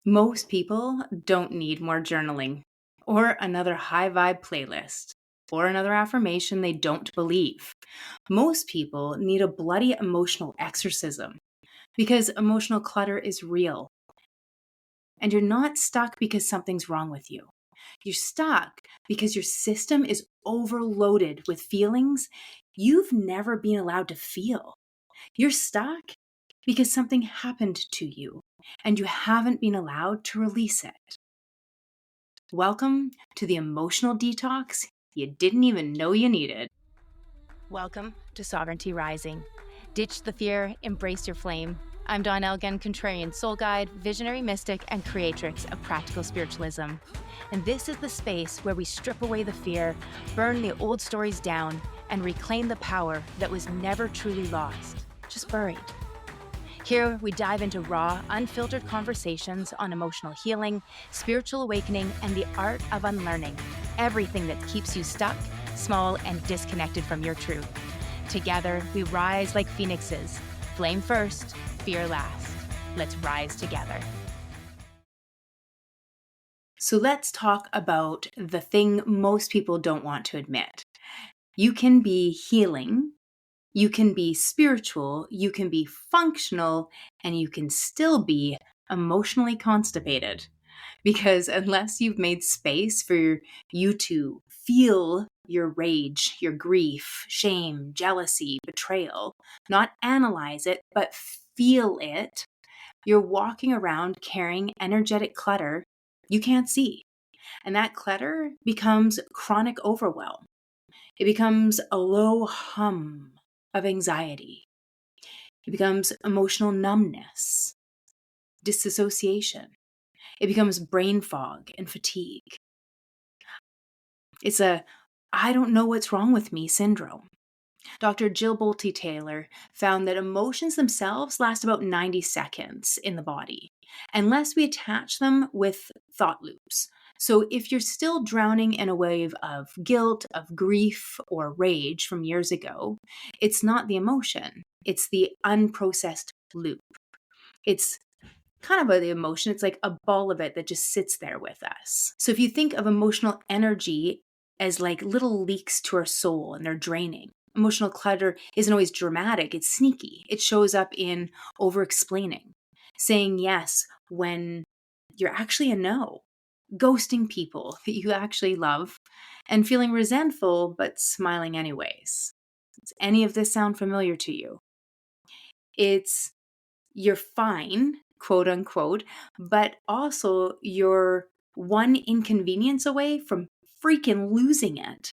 Most people don't need more journaling or another high vibe playlist or another affirmation they don't believe. Most people need a bloody emotional exorcism because emotional clutter is real. And you're not stuck because something's wrong with you. You're stuck because your system is overloaded with feelings you've never been allowed to feel. You're stuck because something happened to you and you haven't been allowed to release it. Welcome to the emotional detox you didn't even know you needed. Welcome to Sovereignty Rising. Ditch the fear, embrace your flame. I'm Dawn Elgin, contrarian soul guide, visionary mystic, and creatrix of practical spiritualism. And this is the space where we strip away the fear, burn the old stories down, and reclaim the power that was never truly lost, just buried. Here, we dive into raw, unfiltered conversations on emotional healing, spiritual awakening, and the art of unlearning everything that keeps you stuck, small, and disconnected from your truth. Together, we rise like phoenixes. Flame first, fear last. Let's rise together. So let's talk about the thing most people don't want to admit. You can be healing, you can be spiritual, you can be functional, and you can still be emotionally constipated. Because unless you've made space for you to feel your rage, your grief, shame, jealousy, betrayal, not analyze it, but feel it, you're walking around carrying energetic clutter you can't see. And that clutter becomes chronic overwhelm. It becomes a low hum of anxiety. It becomes emotional numbness, disassociation. It becomes brain fog and fatigue. It's a I don't know what's wrong with me syndrome. Dr. Jill Bolte Taylor found that emotions themselves last about 90 seconds in the body, unless we attach them with thought loops. So if you're still drowning in a wave of guilt, of grief, or rage from years ago, it's not the emotion, it's the unprocessed loop. It's kind of the emotion. It's like a ball of it that just sits there with us. So if you think of emotional energy as like little leaks to our soul and they're draining, emotional clutter isn't always dramatic. It's sneaky. It shows up in over explaining, saying yes when you're actually a no, ghosting people that you actually love, and feeling resentful but smiling anyways. Does any of this sound familiar to you? It's you're fine, quote unquote, but also you're one inconvenience away from freaking losing it.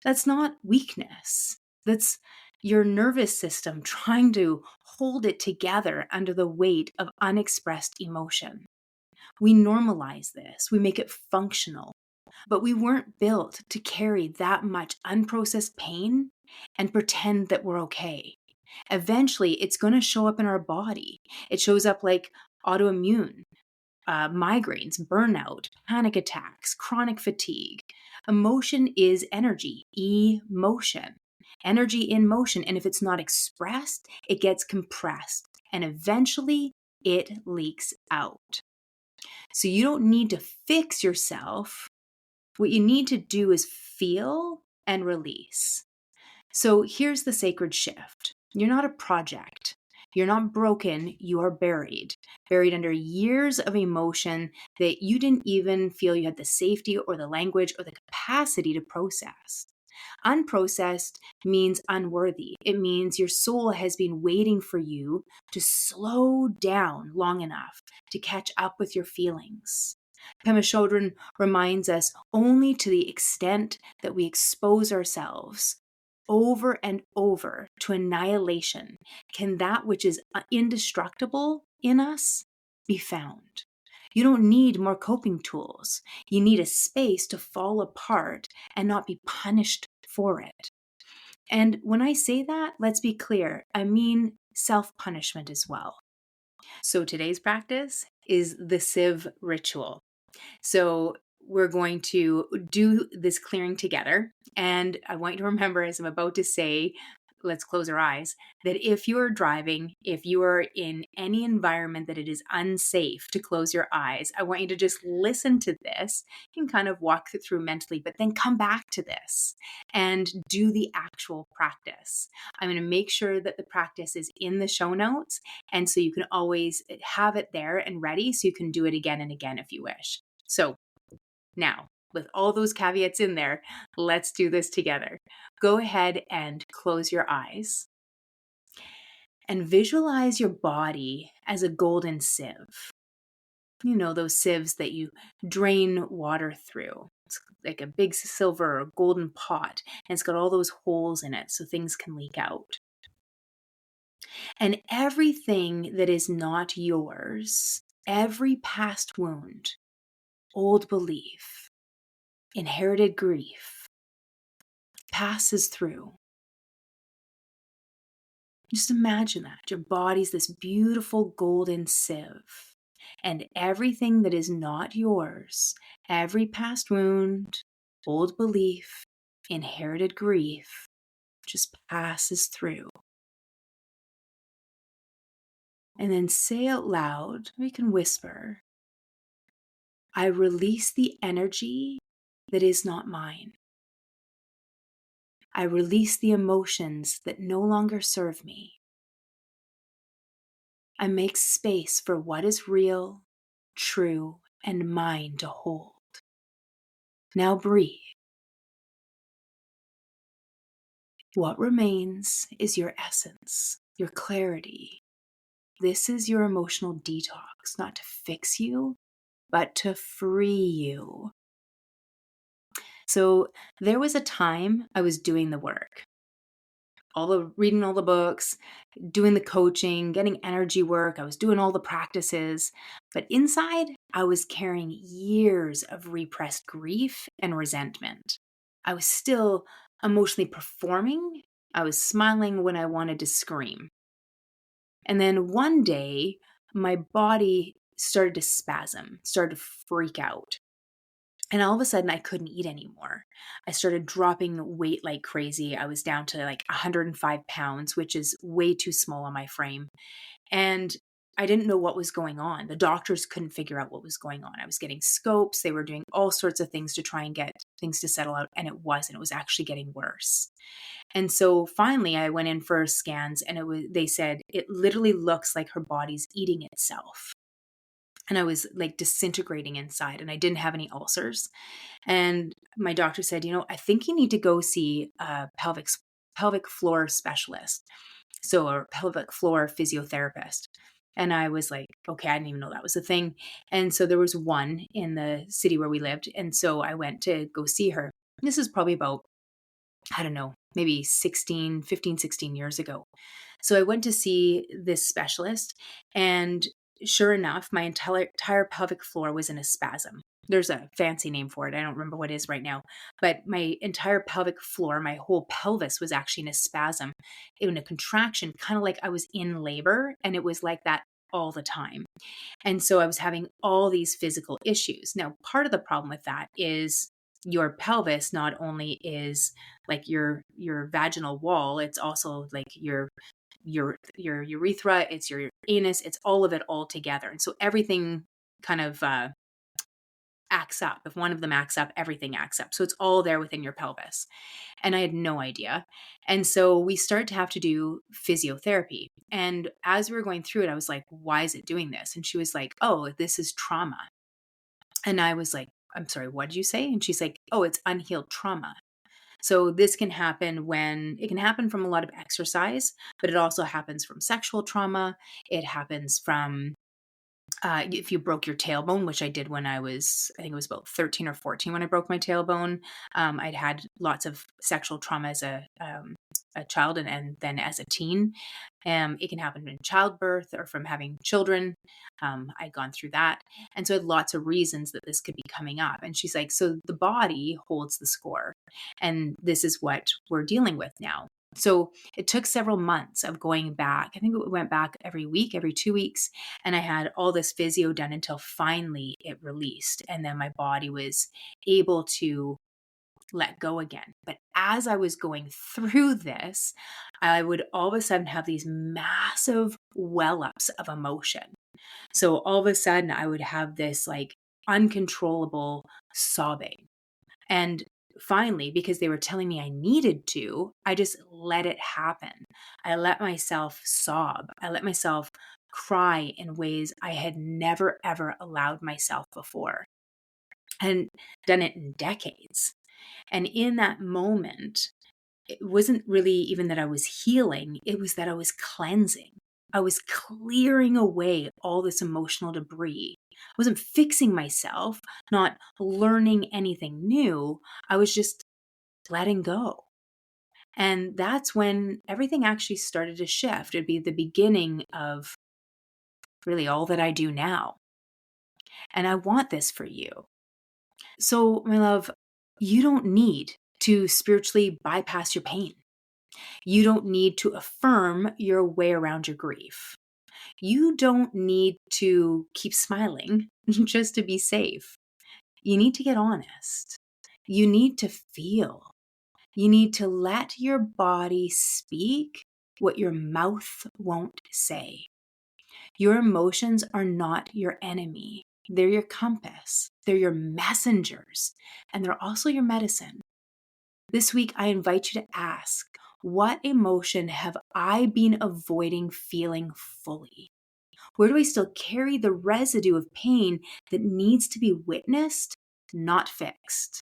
That's not weakness. That's your nervous system trying to hold it together under the weight of unexpressed emotion. We normalize this, we make it functional, but we weren't built to carry that much unprocessed pain and pretend that we're okay. Eventually, it's going to show up in our body. It shows up like autoimmune, migraines, burnout, panic attacks, chronic fatigue. Emotion is energy, emotion, energy in motion. And if it's not expressed, it gets compressed and eventually it leaks out. So you don't need to fix yourself. What you need to do is feel and release. So here's the sacred shift. You're not a project. You're not broken. You are buried under years of emotion that you didn't even feel you had the safety or the language or the capacity to process. Unprocessed means unworthy. It means your soul has been waiting for you to slow down long enough to catch up with your feelings. Pema Chodron reminds us only to the extent that we expose ourselves over and over to annihilation can that which is indestructible in us be found. You don't need more coping tools. You need a space to fall apart and not be punished for it. And when I say that, let's be clear, I mean self-punishment as well. So today's practice is the Sieve Ritual. So we're going to do this clearing together. And I want you to remember, as I'm about to say, let's close our eyes, that if you are driving, if you are in any environment that it is unsafe to close your eyes, I want you to just listen to this. You can kind of walk it through mentally, but then come back to this and do the actual practice. I'm going to make sure that the practice is in the show notes. And so you can always have it there and ready so you can do it again and again if you wish. So now, with all those caveats in there, let's do this together. Go ahead and close your eyes and visualize your body as a golden sieve. You know, those sieves that you drain water through. It's like a big silver or golden pot, and it's got all those holes in it so things can leak out. And everything that is not yours, every past wound, old belief, inherited grief, passes through. Just imagine that. Your body's this beautiful golden sieve. And everything that is not yours, every past wound, old belief, inherited grief, just passes through. And then say out loud, or you can whisper, I release the energy that is not mine. I release the emotions that no longer serve me. I make space for what is real, true, and mine to hold. Now breathe. What remains is your essence, your clarity. This is your emotional detox, not to fix you, but to free you. So there was a time I was doing the work, reading all the books, doing the coaching, getting energy work. I was doing all the practices, but inside I was carrying years of repressed grief and resentment. I was still emotionally performing. I was smiling when I wanted to scream. And then one day, my body started to spasm, started to freak out. And all of a sudden, I couldn't eat anymore. I started dropping weight like crazy. I was down to like 105 pounds, which is way too small on my frame. And I didn't know what was going on. The doctors couldn't figure out what was going on. I was getting scopes. They were doing all sorts of things to try and get things to settle out. And it wasn't. It was actually getting worse. And so finally, I went in for scans, and they said, it literally looks like her body's eating itself. And I was like disintegrating inside, and I didn't have any ulcers. And my doctor said, I think you need to go see a pelvic floor specialist. So a pelvic floor physiotherapist. And I was like, okay, I didn't even know that was a thing. And so there was one in the city where we lived. And so I went to go see her. This is probably about, I don't know, maybe 15, 16 years ago. So I went to see this specialist, and sure enough, my entire pelvic floor was in a spasm. There's a fancy name for it. I don't remember what it is right now, but my entire pelvic floor, my whole pelvis was actually in a spasm, in a contraction, kind of like I was in labor, and it was like that all the time. And so I was having all these physical issues. Now, part of the problem with that is your pelvis not only is like your vaginal wall, it's also like your urethra, it's your anus, it's all of it all together. And so everything kind of acts up. If one of them acts up, everything acts up. So it's all there within your pelvis. And I had no idea. And so we start to have to do physiotherapy. And as we were going through it, I was like, why is it doing this? And she was like, oh, this is trauma. And I was like, I'm sorry, what did you say? And she's like, oh, it's unhealed trauma. So this can happen from a lot of exercise, but it also happens from sexual trauma. It happens from if you broke your tailbone, which I did when I think it was about 13 or 14 when I broke my tailbone. I'd had lots of sexual trauma as a child and then as a teen. It can happen in childbirth or from having children. I'd gone through that. And so I had lots of reasons that this could be coming up. And she's like, so the body holds the score. And this is what we're dealing with now. So it took several months of going back. I think it went back every week, every 2 weeks. And I had all this physio done until finally it released. And then my body was able to let go again. But as I was going through this, I would all of a sudden have these massive well ups of emotion. So all of a sudden, I would have this like uncontrollable sobbing. And finally, because they were telling me I needed to, I just let it happen. I let myself sob. I let myself cry in ways I had never, ever allowed myself before, and done it in decades. And in that moment, it wasn't really even that I was healing, it was that I was cleansing. I was clearing away all this emotional debris. I wasn't fixing myself, not learning anything new. I was just letting go. And that's when everything actually started to shift. It'd be the beginning of really all that I do now. And I want this for you. So, my love, you don't need to spiritually bypass your pain. You don't need to affirm your way around your grief. You don't need to keep smiling just to be safe. You need to get honest. You need to feel. You need to let your body speak what your mouth won't say. Your emotions are not your enemy. They're your compass. They're your messengers. And they're also your medicine. This week, I invite you to ask, what emotion have I been avoiding feeling fully? Where do I still carry the residue of pain that needs to be witnessed, not fixed?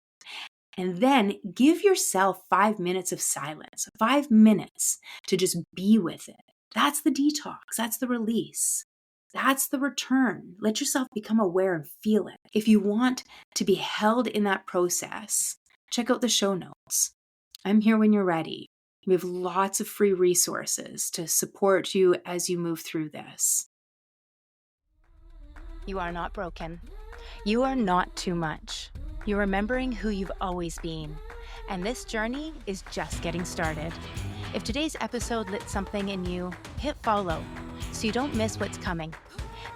And then give yourself 5 minutes of silence, 5 minutes to just be with it. That's the detox. That's the release. That's the return. Let yourself become aware and feel it. If you want to be held in that process, check out the show notes. I'm here when you're ready. We have lots of free resources to support you as you move through this. You are not broken. You are not too much. You're remembering who you've always been. And this journey is just getting started. If today's episode lit something in you, hit follow so you don't miss what's coming.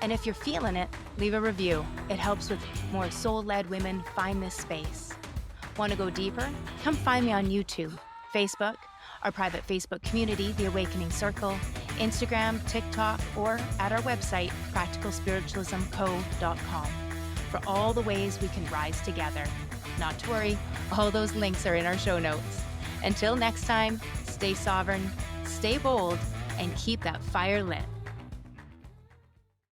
And if you're feeling it, leave a review. It helps with more soul-led women find this space. Want to go deeper? Come find me on YouTube, Facebook, our private Facebook community, The Awakening Circle, Instagram, TikTok, or at our website, practicalspiritualismco.com, for all the ways we can rise together. Not to worry, all those links are in our show notes. Until next time, stay sovereign, stay bold, and keep that fire lit.